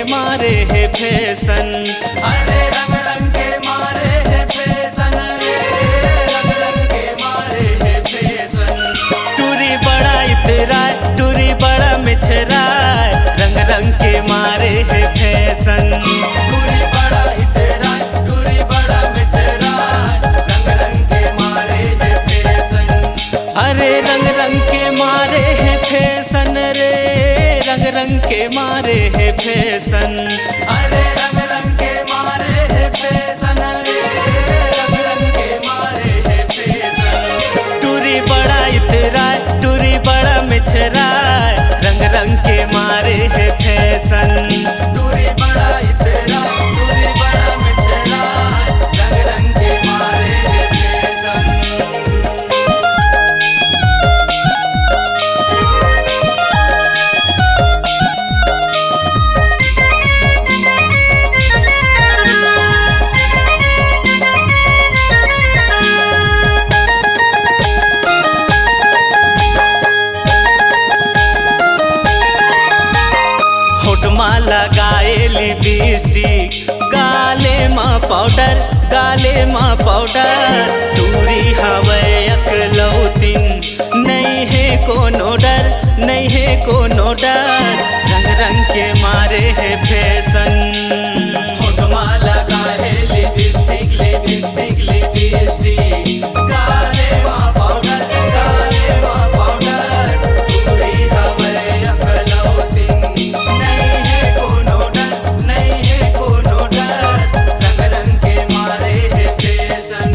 मारे है फैशन। अरे रंग रंग के मारे है फैशन रे, रंग रंग के मारे है फैशन। टूरी बड़ा इतराय टूरी बड़ा मिछराय, रंग रंग के मारे है फैशन। टूरी बड़ा इतराय टूरी बड़ा मिछराय, रंग रंग के मारे है फैशन। अरे रंग रंग के मारे है फैशन रे, रंग रंग के मारे है फैशन। अरे रंग रंग के मारे है फैशन रे, रंग रंग के मारे है फैशन। टूरी बड़ा इतराय टूरी बड़ा मिछराय, रंग रंग के मारे है फैशन। टूरी बड़ा इतराय टूरी बड़ा मिछराय, रंग रंग के मारे है फैशन। होठ माँ लगाए लिपस्टिक, गाले माँ पाउडर गाले माँ पाउडर। टूरी हवे अकलौतीन, नहीं है कोनो डर नहीं है कोनो डर, रंग रंग के मारे है फैशन। होठ माँ लगाए लिपस्टिक लिपस्टिक लिपस्टिक, गाले माँ पाउडर गाले माँ पाउडर। टूरी हवे अकलौतीन, नहीं है कोनो डर नहीं है कोनो डर, रंग रंग के मारे है फैशन।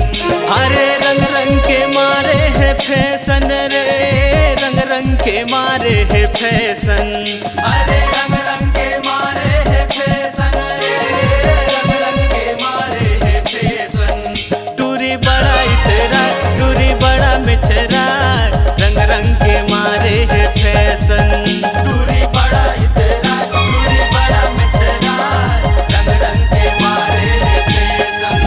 अरे रंग रंग के मारे है फैशन रे, रंग रंग के मारे है फैशन। अरे रंग रंग के मारे है फैशन रे, रंग रंग के मारे है फैशन। टूरी बड़ा इतराय टूरी बड़ा मिछराय, रंग रंग के मारे है फैशन। टूरी बड़ा इतराय टूरी बड़ा मिछराय, रंग रंग के मारे है फैशन।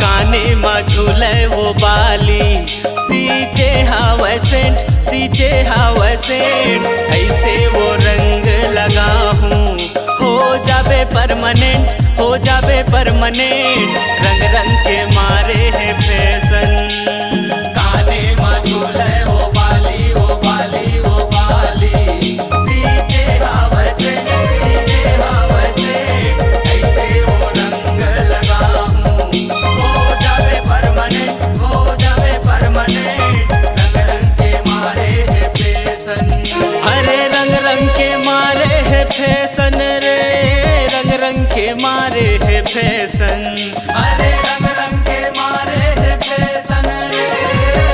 काने में झूले वो बाली, सींचे हवा सेंट सींचे हवा सेंट। ऐसे वो रंग लगा हूँ, हो जावे परमानेंट हो जावे परमानेंट, रंग रंग के मारे है फैशन। काने में झूले वो बाली वो बाली वो बाली, सींचे हवा से सींचे हवा से। ऐसे वो रंग लगा हूँ, हो जावे परमानेंट हो जावे परमानेंट, रंग रंग के मारे है फैशन। अरे रंग रंग के मारे है फैशन रे, रंग रंग के मारे है फैशन। अरे रंग रंग के मारे है फैशन रे,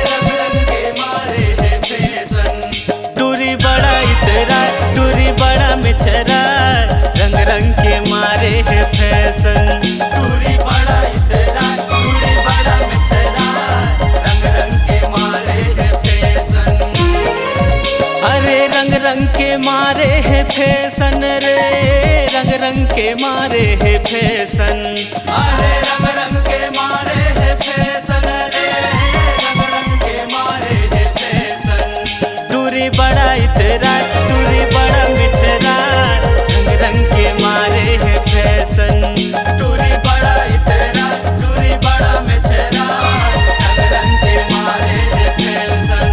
रंग रंग के मारे है फैशन। टूरी बड़ा इतराय टूरी बड़ा मिछराय, रंग रंग के मारे है फैशन। टूरी बड़ा इतराय टूरी बड़ा मिछराय, रंग रंग के मारे है फैशन। अरे रंग रंग के मारे है फैशन रे, रंग रंग के मारे है फैशन। अरे रंग रंग के मारे है फैशन रे, रंग रंग के मारे है फैशन। टूरी बड़ा इतराय टूरी बड़ा मिछराय, रंग रंग के मारे है फैशन। टूरी बड़ा इतराय टूरी बड़ा मिछराय, रंग रंग के मारे है फैशन।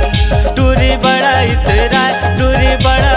टूरी बड़ा इतराय टूरी बड़ा